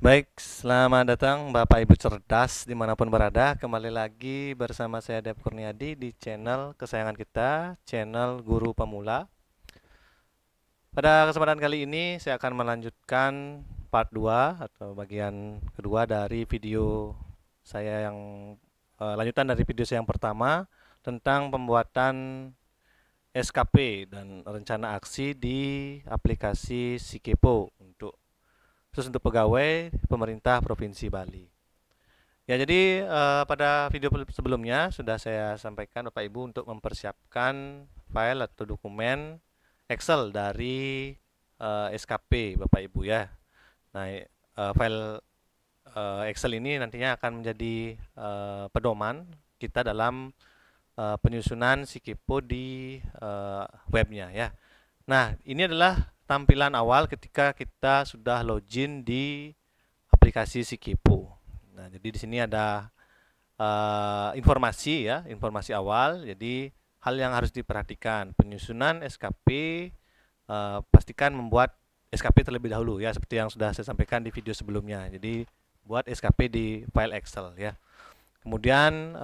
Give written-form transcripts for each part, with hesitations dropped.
Baik, selamat datang Bapak Ibu cerdas dimanapun berada. Kembali lagi bersama saya Dev Kurniadi di channel kesayangan kita, channel Guru Pemula. Pada kesempatan kali ini saya akan melanjutkan part 2 atau bagian kedua dari video saya yang lanjutan dari video saya yang pertama tentang pembuatan SKP dan rencana aksi di aplikasi Sikepo khusus untuk pegawai pemerintah Provinsi Bali. Ya, jadi pada video sebelumnya sudah saya sampaikan Bapak Ibu untuk mempersiapkan file atau dokumen Excel dari SKP Bapak Ibu ya. Nah, file Excel ini nantinya akan menjadi pedoman kita dalam penyusunan Sikipo di webnya ya. Nah, ini adalah tampilan awal ketika kita sudah login di aplikasi Sikipo. Nah, jadi di sini ada informasi ya, informasi awal. Jadi hal yang harus diperhatikan penyusunan SKP, pastikan membuat SKP terlebih dahulu ya, seperti yang sudah saya sampaikan di video sebelumnya. Jadi buat SKP di file Excel ya. Kemudian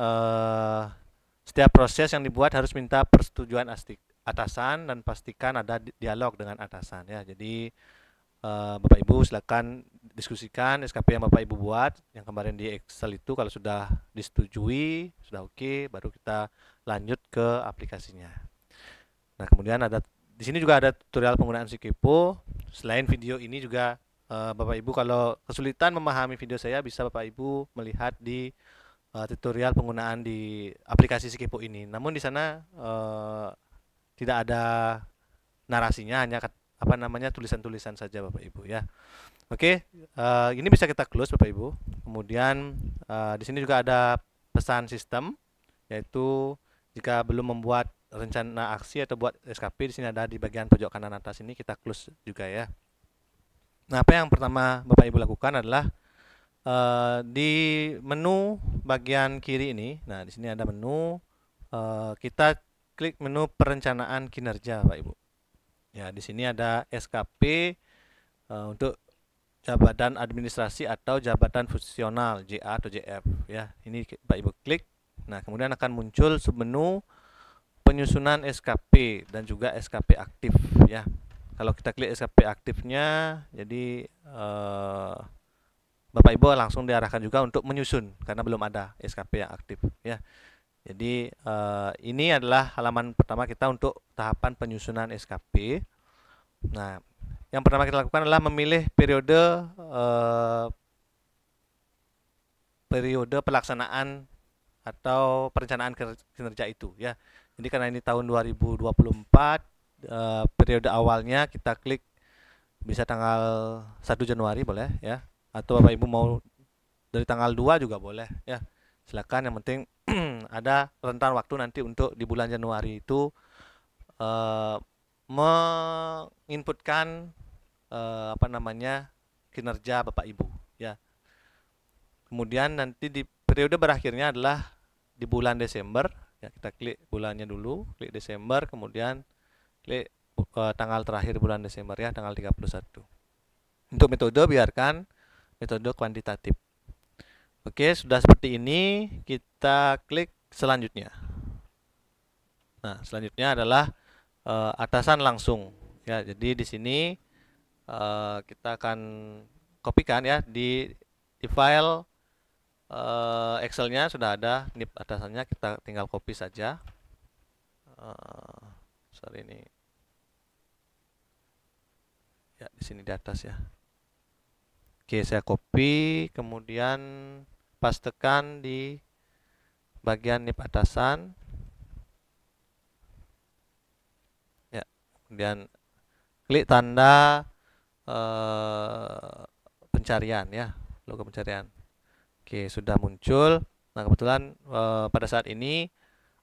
setiap proses yang dibuat harus minta persetujuan atasan dan pastikan ada dialog dengan atasan ya. Jadi Bapak Ibu silakan diskusikan SKP yang Bapak Ibu buat yang kemarin di Excel itu, kalau sudah disetujui, sudah oke, baru kita lanjut ke aplikasinya. Nah, kemudian di sini juga ada tutorial penggunaan Sikipo. Selain video ini juga Bapak Ibu kalau kesulitan memahami video saya, bisa Bapak Ibu melihat di tutorial penggunaan di aplikasi Sikipo ini. Namun di sana tidak ada narasinya, hanya tulisan-tulisan saja Bapak Ibu ya. Oke, ini bisa kita close Bapak Ibu. Kemudian di sini juga ada pesan sistem, yaitu jika belum membuat rencana aksi atau buat SKP, di sini ada di bagian pojok kanan atas ini, kita close juga ya. Nah, apa yang pertama Bapak Ibu lakukan adalah di menu bagian kiri ini. Nah, di sini ada menu, kita klik menu perencanaan kinerja Bapak Ibu. Ya, di sini ada SKP untuk jabatan administrasi atau jabatan fungsional JA atau JF ya. Ini Bapak Ibu klik. Nah, kemudian akan muncul submenu penyusunan SKP dan juga SKP aktif ya. Kalau kita klik SKP aktifnya, jadi Bapak Ibu langsung diarahkan juga untuk menyusun karena belum ada SKP yang aktif ya. Jadi ini adalah halaman pertama kita untuk tahapan penyusunan SKP. Nah, yang pertama kita lakukan adalah memilih periode pelaksanaan atau perencanaan kinerja itu ya. Jadi karena ini tahun 2024, periode awalnya kita klik bisa tanggal 1 Januari boleh ya, atau Bapak Ibu mau dari tanggal 2 juga boleh ya. Silakan, yang penting ada rentan waktu nanti untuk di bulan Januari itu menginputkan kinerja Bapak Ibu ya. Kemudian nanti di periode berakhirnya adalah di bulan Desember ya, kita klik bulannya dulu, klik Desember, kemudian klik tanggal terakhir bulan Desember ya, tanggal 31. Untuk metode biarkan metode kuantitatif. Oke, sudah seperti ini, kita klik selanjutnya. Nah, selanjutnya adalah atasan langsung ya. Jadi di sini kita akan kopikan ya, di file Excelnya sudah ada NIP atasannya, kita tinggal copy saja. Sorry, ini ya di sini di atas ya. Oke, saya copy, kemudian pastekan di bagian NIP atasan ya, kemudian klik tanda pencarian ya, logo pencarian. Oke, sudah muncul. Nah, kebetulan pada saat ini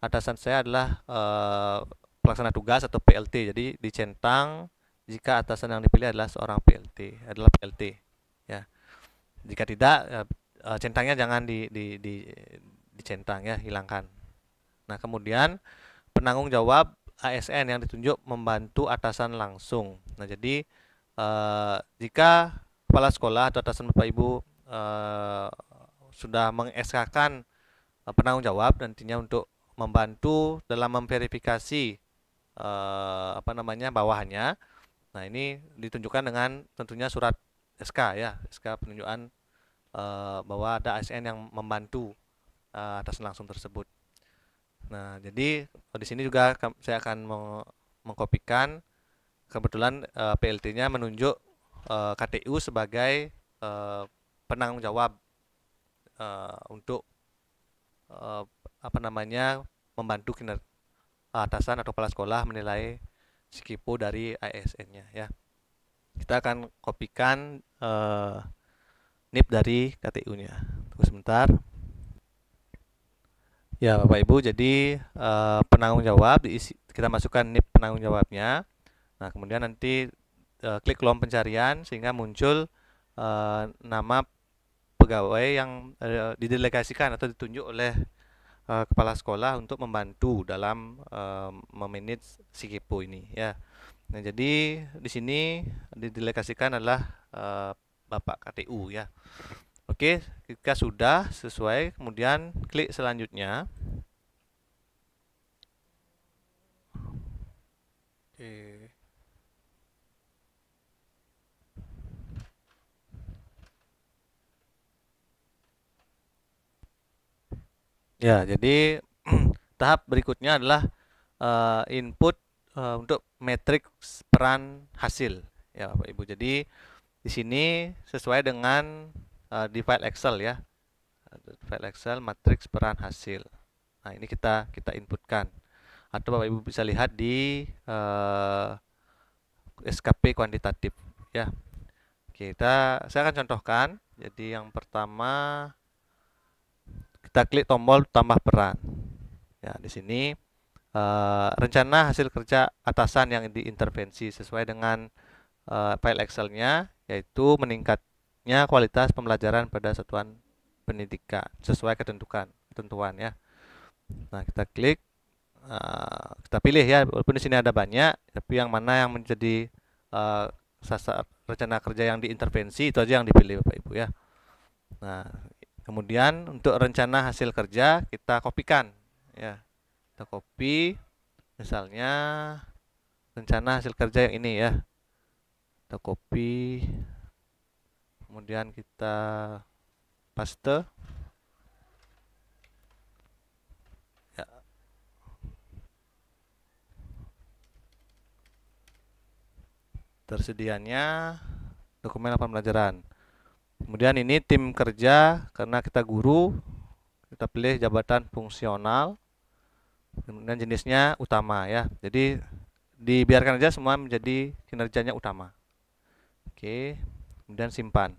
atasan saya adalah pelaksana tugas atau PLT. Jadi dicentang jika atasan yang dipilih adalah seorang PLT ya. Jika tidak, centangnya jangan dicentang ya, hilangkan. Nah, kemudian penanggung jawab ASN yang ditunjuk membantu atasan langsung. Nah, jadi jika kepala sekolah atau atasan Bapak Ibu sudah meng-SK-kan penanggung jawab nantinya untuk membantu dalam memverifikasi bawahannya. Nah, ini ditunjukkan dengan tentunya surat SK ya, SK penunjukan bahwa ada ASN yang membantu atasan langsung tersebut. Nah, jadi di sini juga saya akan mengkopikan. Kebetulan PLT-nya menunjuk KTU sebagai penanggung jawab untuk membantu atasan atau kepala sekolah menilai Sikipo dari ASN-nya ya. Kita akan kopikan NIP dari KTU-nya. Tunggu sebentar. Ya, Bapak Ibu, jadi penanggung jawab kita masukkan NIP penanggung jawabnya. Nah, kemudian nanti klik kolom pencarian sehingga muncul nama pegawai yang didelegasikan atau ditunjuk oleh kepala sekolah untuk membantu dalam memanage Sikipo ini ya. Nah, jadi di sini didelegasikan adalah Bapak KTU ya. Oke, jika sudah sesuai, kemudian klik selanjutnya. Oke. Ya, jadi tahap berikutnya adalah input untuk matriks peran hasil ya Bapak Ibu. Jadi di sini sesuai dengan di file Excel ya. File Excel matriks peran hasil. Nah, ini kita inputkan. Atau Bapak Ibu bisa lihat di SKP kuantitatif ya. Saya akan contohkan. Jadi yang pertama kita klik tombol tambah peran. Ya, di sini rencana hasil kerja atasan yang diintervensi sesuai dengan file Excel-nya, yaitu meningkatnya kualitas pembelajaran pada satuan pendidikan sesuai ketentuan ya. Nah, kita klik, kita pilih ya, walaupun di sini ada banyak, tapi yang mana yang menjadi rencana kerja yang diintervensi itu aja yang dipilih Bapak Ibu ya. Nah, kemudian untuk rencana hasil kerja kita kopikan ya. Kita copy misalnya rencana hasil kerja yang ini ya. Kita copy, kemudian kita paste ya. Tersedianya dokumen laporan pembelajaran. Kemudian ini tim kerja, karena kita guru, kita pilih jabatan fungsional. Kemudian jenisnya utama ya. Jadi dibiarkan aja semua menjadi kinerjanya utama. Oke, kemudian simpan.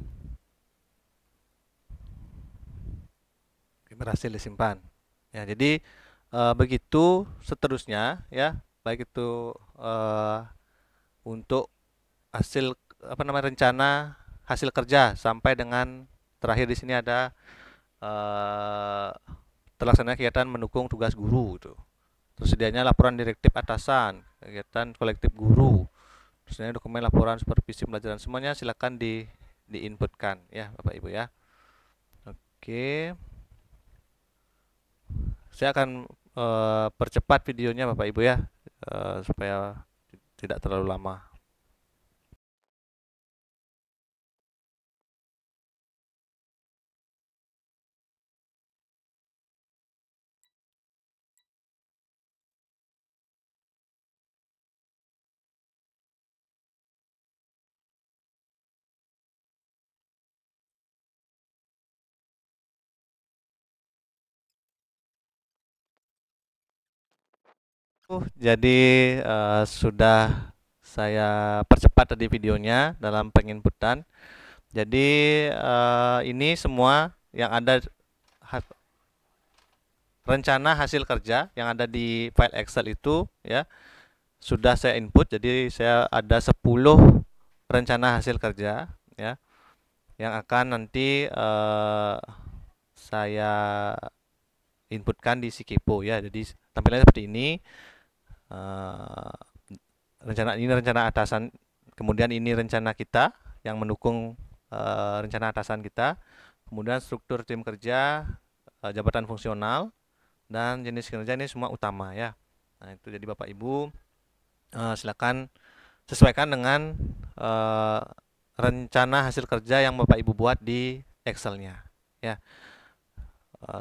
Oke, berhasil disimpan. Ya, jadi begitu seterusnya ya, baik itu untuk hasil rencana hasil kerja sampai dengan terakhir di sini ada terlaksana kegiatan mendukung tugas guru itu. Tersedianya laporan direktif atasan, kegiatan kolektif guru. Terusnya dokumen laporan supervisi pembelajaran, semuanya silakan diinputkan ya Bapak Ibu ya. Oke. Saya akan percepat videonya Bapak Ibu ya, supaya tidak terlalu lama. Jadi sudah saya percepat tadi videonya dalam penginputan. Jadi ini semua yang ada rencana hasil kerja yang ada di file Excel itu ya sudah saya input. Jadi saya ada 10 rencana hasil kerja ya yang akan nanti saya inputkan di Sikipo ya. Jadi tampilannya seperti ini. Rencana atasan, kemudian ini rencana kita yang mendukung rencana atasan kita, kemudian struktur tim kerja, jabatan fungsional, dan jenis kinerja ini semua utama ya. Nah itu jadi Bapak Ibu silakan sesuaikan dengan rencana hasil kerja yang Bapak Ibu buat di Excel-nya ya.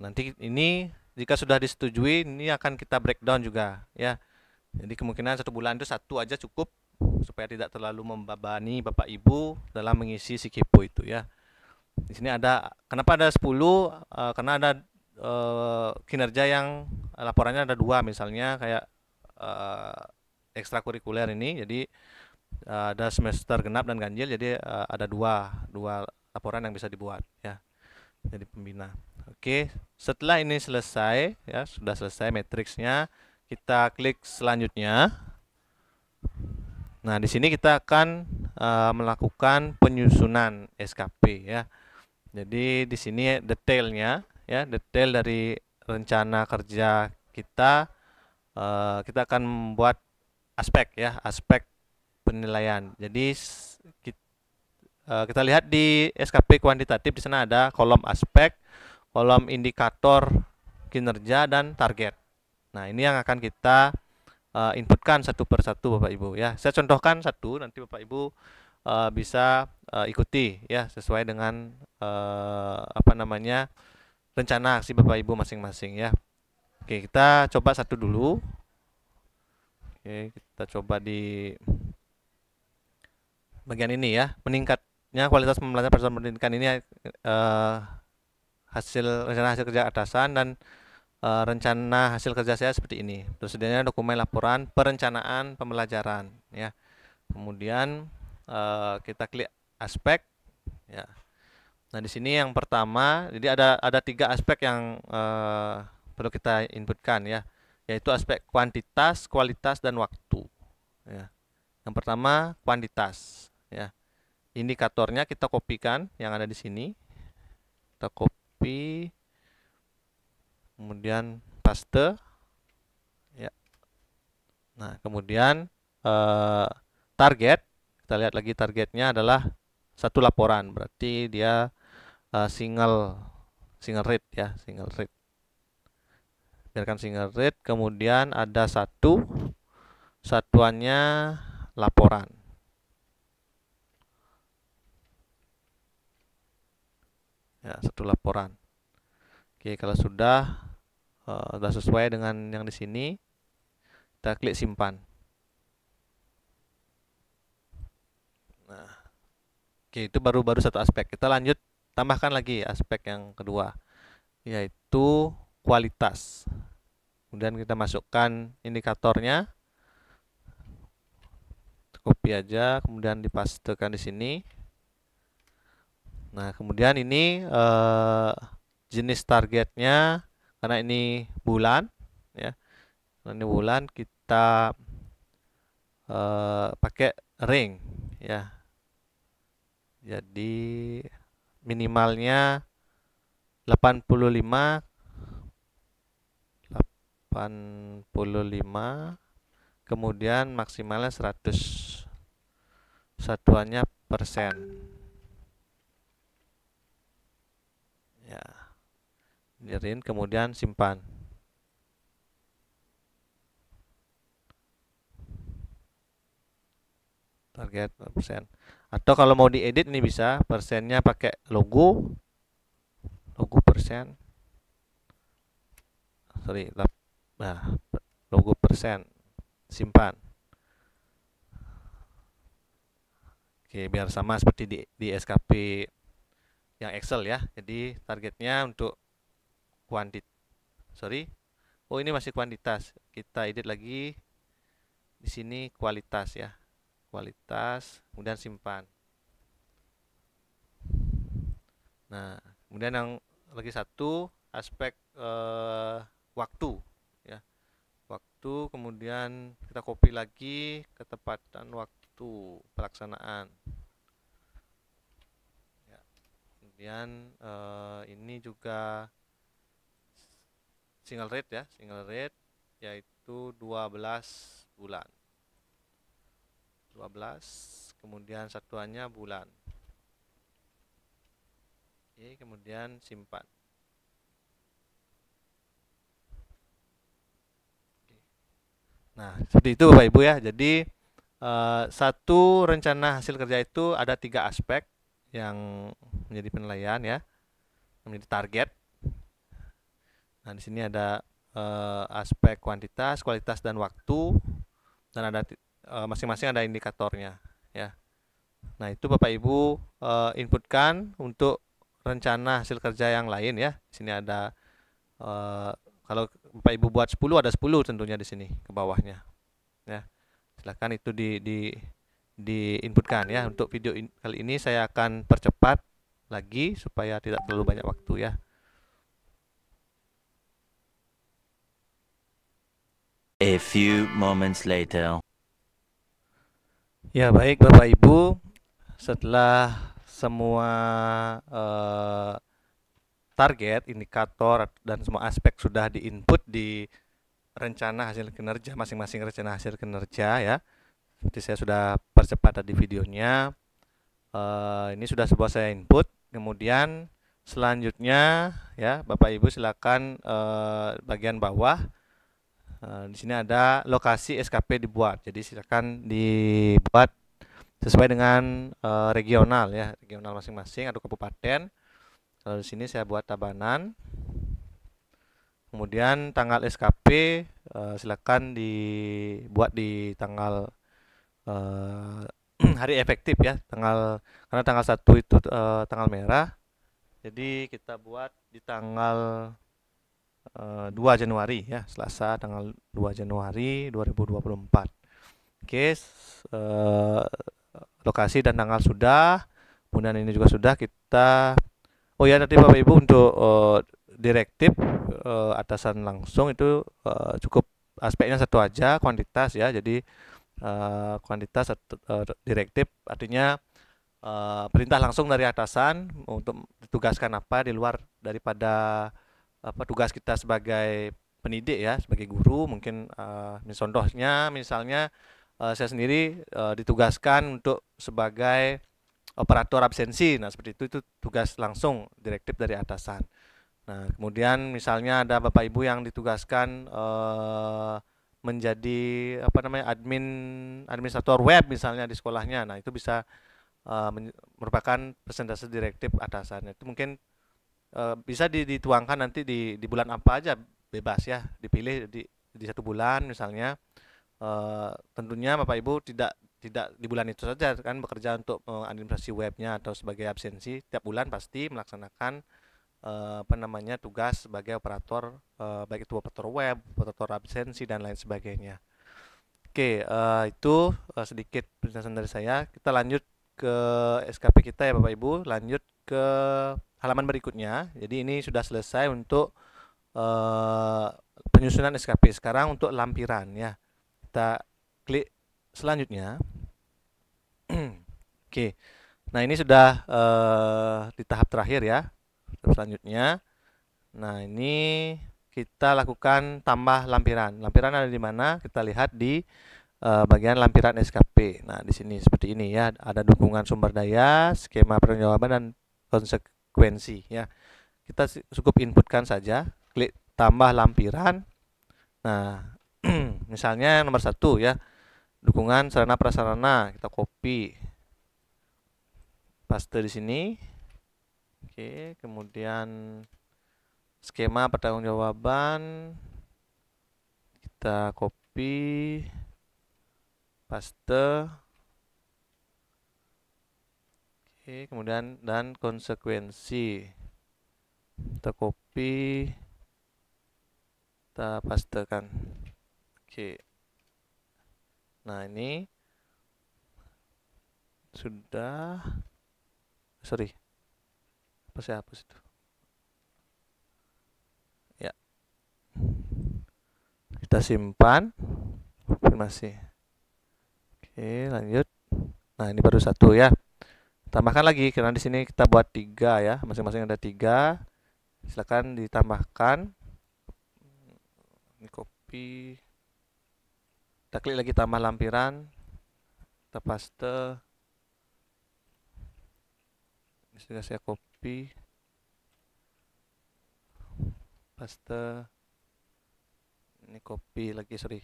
Nanti ini jika sudah disetujui ini akan kita breakdown juga ya. Jadi kemungkinan 1 bulan itu 1 aja cukup supaya tidak terlalu membebani Bapak Ibu dalam mengisi si Kepo itu ya. Di sini ada, kenapa ada 10? Karena ada kinerja yang laporannya ada 2, misalnya kayak ekstrakurikuler ini. Jadi ada semester genap dan ganjil, jadi ada dua laporan yang bisa dibuat ya. Jadi pembina. Oke, setelah ini selesai ya, sudah selesai matriksnya, kita klik selanjutnya. Nah, di sini kita akan melakukan penyusunan SKP ya. Jadi di sini detailnya ya, detail dari rencana kerja kita. Kita akan membuat aspek ya, aspek penilaian. Jadi kita lihat di SKP kuantitatif, di sana ada kolom aspek, kolom indikator kinerja, dan target. Nah, ini yang akan kita inputkan satu persatu Bapak Ibu ya. Saya contohkan satu, nanti Bapak Ibu bisa ikuti ya sesuai dengan rencana aksi Bapak Ibu masing-masing ya. Oke, kita coba satu dulu. Oke, kita coba di bagian ini ya, meningkatnya kualitas pembelajaran persoalan pendidikan ini rencana hasil kerja atasan dan rencana hasil kerja saya seperti ini. Tersedianya dokumen laporan perencanaan pembelajaran ya. Kemudian kita klik aspek ya. Nah, di sini yang pertama, jadi ada 3 aspek yang perlu kita inputkan ya, yaitu aspek kuantitas, kualitas, dan waktu ya. Yang pertama kuantitas ya. Indikatornya kita kopikan yang ada di sini. Kita copy, kemudian paste ya. Nah, kemudian target, kita lihat lagi targetnya adalah 1 laporan, berarti dia single rate ya, single rate. Biarkan single rate, kemudian ada 1 satuannya laporan. Ya, 1 laporan. Oke, kalau sudah sesuai dengan yang di sini, kita klik simpan. Nah, oke, itu baru 1 aspek. Kita lanjut tambahkan lagi aspek yang kedua, yaitu kualitas. Kemudian kita masukkan indikatornya, copy aja, kemudian dipastekan di sini. Nah, kemudian ini jenis targetnya, karena ini bulan ya, karena ini bulan, kita pakai ring ya. Jadi minimalnya 85, kemudian maksimalnya 100, satuannya persen ya. Dirin, kemudian simpan. Target persen. Atau kalau mau diedit ini bisa, persennya pakai logo persen. Sorry, nah, logo persen, simpan. Oke, biar sama seperti di SKP yang Excel ya. Jadi targetnya untuk oh ini masih kuantitas. Kita edit lagi di sini kualitas ya. Kualitas, kemudian simpan. Nah, kemudian yang lagi 1 aspek waktu ya. Waktu, kemudian kita copy lagi ketepatan waktu pelaksanaan. Ya. Kemudian ini juga single rate ya, single rate yaitu 12 bulan. 12, kemudian satuannya bulan. Oke, kemudian simpan. Nah, seperti itu Bapak Ibu ya. Jadi satu rencana hasil kerja itu ada 3 aspek yang menjadi penilaian ya, menjadi target. Nah, di sini ada aspek kuantitas, kualitas, dan waktu, dan ada masing-masing ada indikatornya ya. Nah, itu Bapak Ibu inputkan untuk rencana hasil kerja yang lain ya. Di sini ada kalau Bapak Ibu buat 10 ada 10 tentunya di sini ke bawahnya ya. Silakan itu di inputkan ya. Untuk video kali ini saya akan percepat lagi supaya tidak terlalu banyak waktu ya. A few moments later. Ya, baik Bapak Ibu, setelah semua target, indikator, dan semua aspek sudah diinput di rencana hasil kinerja masing-masing rencana hasil kinerja ya. Seperti saya sudah percepat tadi videonya. Ini sudah sebuah saya input. Kemudian selanjutnya ya Bapak Ibu silakan bagian bawah. Di sini ada lokasi SKP dibuat. Jadi silakan dibuat sesuai dengan regional ya, regional masing-masing atau kabupaten. Kalau di sini saya buat Tabanan. Kemudian tanggal SKP silakan dibuat di tanggal hari efektif ya, karena tanggal 1 itu tanggal merah. Jadi kita buat di tanggal 2 Januari ya, Selasa tanggal 2 Januari 2024. Oke, lokasi dan tanggal sudah. Kemudian ini juga sudah kita. Oh ya, tadi Bapak Ibu untuk direktif atasan langsung itu cukup aspeknya satu aja, kuantitas ya. Jadi kuantitas direktif artinya perintah langsung dari atasan untuk ditugaskan apa di luar daripada tugas kita sebagai pendidik ya, sebagai guru. Mungkin contohnya misalnya saya sendiri ditugaskan untuk sebagai operator absensi. Nah, seperti itu tugas langsung direktif dari atasan. Nah, kemudian misalnya ada Bapak Ibu yang ditugaskan menjadi administrator web misalnya di sekolahnya. Nah, itu bisa merupakan presentasi direktif atasan. Itu mungkin bisa dituangkan nanti di bulan apa aja, bebas ya, dipilih di 1 bulan misalnya. Tentunya Bapak Ibu tidak di bulan itu saja kan bekerja untuk administrasi webnya atau sebagai absensi. Tiap bulan pasti melaksanakan tugas sebagai operator, baik itu operator web, operator absensi, dan lain sebagainya. Oke, itu sedikit penjelasan dari saya. Kita lanjut ke SKP kita ya Bapak Ibu. Lanjut ke halaman berikutnya. Jadi ini sudah selesai untuk penyusunan SKP. Sekarang untuk lampiran ya. Kita klik selanjutnya. Oke. Nah, ini sudah di tahap terakhir ya. Selanjutnya. Nah, ini kita lakukan tambah lampiran. Lampiran ada di mana? Kita lihat di bagian lampiran SKP. Nah, di sini seperti ini ya. Ada dukungan sumber daya, skema pertanggungjawaban, dan konsekuensi ya. Kita cukup inputkan saja, klik tambah lampiran. Nah, misalnya nomor 1 ya, dukungan sarana prasarana, kita copy, paste di sini. Oke, kemudian skema pertanggungjawaban kita copy, paste. Oke, kemudian dan konsekuensi kita copy, kita pastekan. Oke. Nah, ini sudah, sorry, apa saya hapus itu ya. Kita simpan, konfirmasi. Oke, lanjut. Nah, ini baru 1 ya. Tambahkan lagi karena di sini kita buat 3 ya, masing-masing ada 3. Silakan ditambahkan. Ini copy, kita klik lagi tambah lampiran, kita paste. Ini sudah saya copy, paste. Ini copy lagi, sorry.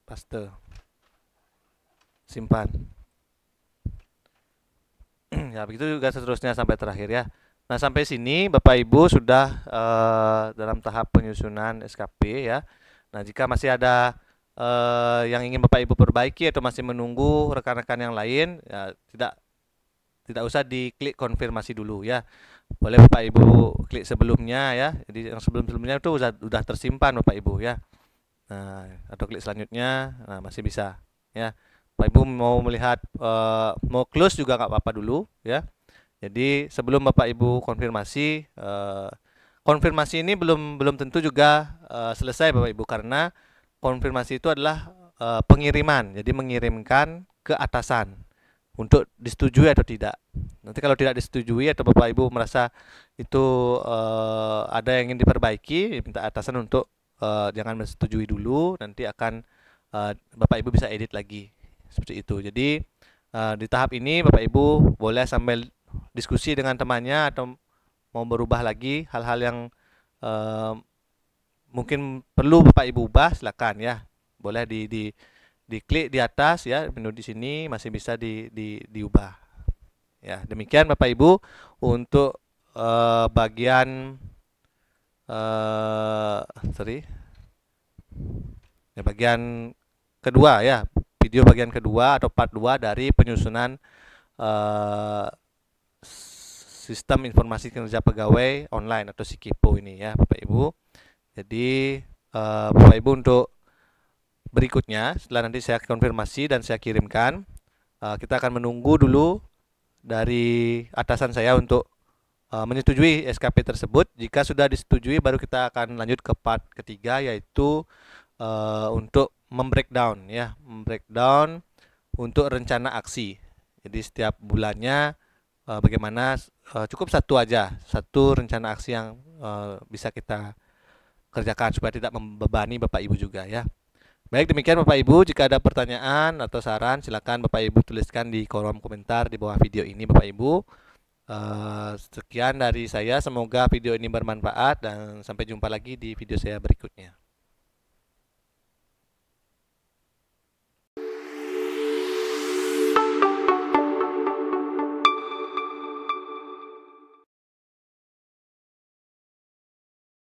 Paste. Simpan. Ya, begitu juga seterusnya sampai terakhir ya. Nah, sampai sini Bapak Ibu sudah dalam tahap penyusunan SKP ya. Nah, jika masih ada yang ingin Bapak Ibu perbaiki atau masih menunggu rekan-rekan yang lain, ya tidak usah diklik konfirmasi dulu ya. Boleh Bapak Ibu klik sebelumnya ya. Jadi yang sebelum-sebelumnya itu sudah tersimpan Bapak Ibu ya. Nah, atau klik selanjutnya, nah masih bisa ya. Bapak Ibu mau melihat mau close juga nggak apa-apa dulu ya. Jadi sebelum Bapak Ibu konfirmasi, konfirmasi ini belum tentu juga selesai Bapak Ibu, karena konfirmasi itu adalah pengiriman. Jadi mengirimkan ke atasan untuk disetujui atau tidak. Nanti kalau tidak disetujui atau Bapak Ibu merasa itu ada yang ingin diperbaiki, minta atasan untuk jangan menyetujui dulu, nanti akan Bapak Ibu bisa edit lagi seperti itu. Jadi di tahap ini Bapak Ibu boleh sambil diskusi dengan temannya atau mau berubah lagi hal-hal yang mungkin perlu Bapak Ibu ubah, silakan ya. Boleh diklik di atas ya, menu di sini masih bisa diubah. Ya, demikian Bapak Ibu untuk bagian bagian kedua ya, video bagian kedua atau part 2 dari penyusunan sistem informasi kinerja pegawai online atau SIKIPO ini ya Bapak Ibu. Jadi Bapak Ibu untuk berikutnya, setelah nanti saya konfirmasi dan saya kirimkan, kita akan menunggu dulu dari atasan saya untuk menyetujui SKP tersebut. Jika sudah disetujui, baru kita akan lanjut ke part ketiga, yaitu untuk membreakdown ya, membreakdown untuk rencana aksi. Jadi setiap bulannya bagaimana, cukup satu aja, satu rencana aksi yang bisa kita kerjakan supaya tidak membebani Bapak Ibu juga ya. Baik, demikian Bapak Ibu. Jika ada pertanyaan atau saran, silakan Bapak Ibu tuliskan di kolom komentar di bawah video ini Bapak Ibu. Sekian dari saya, semoga video ini bermanfaat dan sampai jumpa lagi di video saya berikutnya.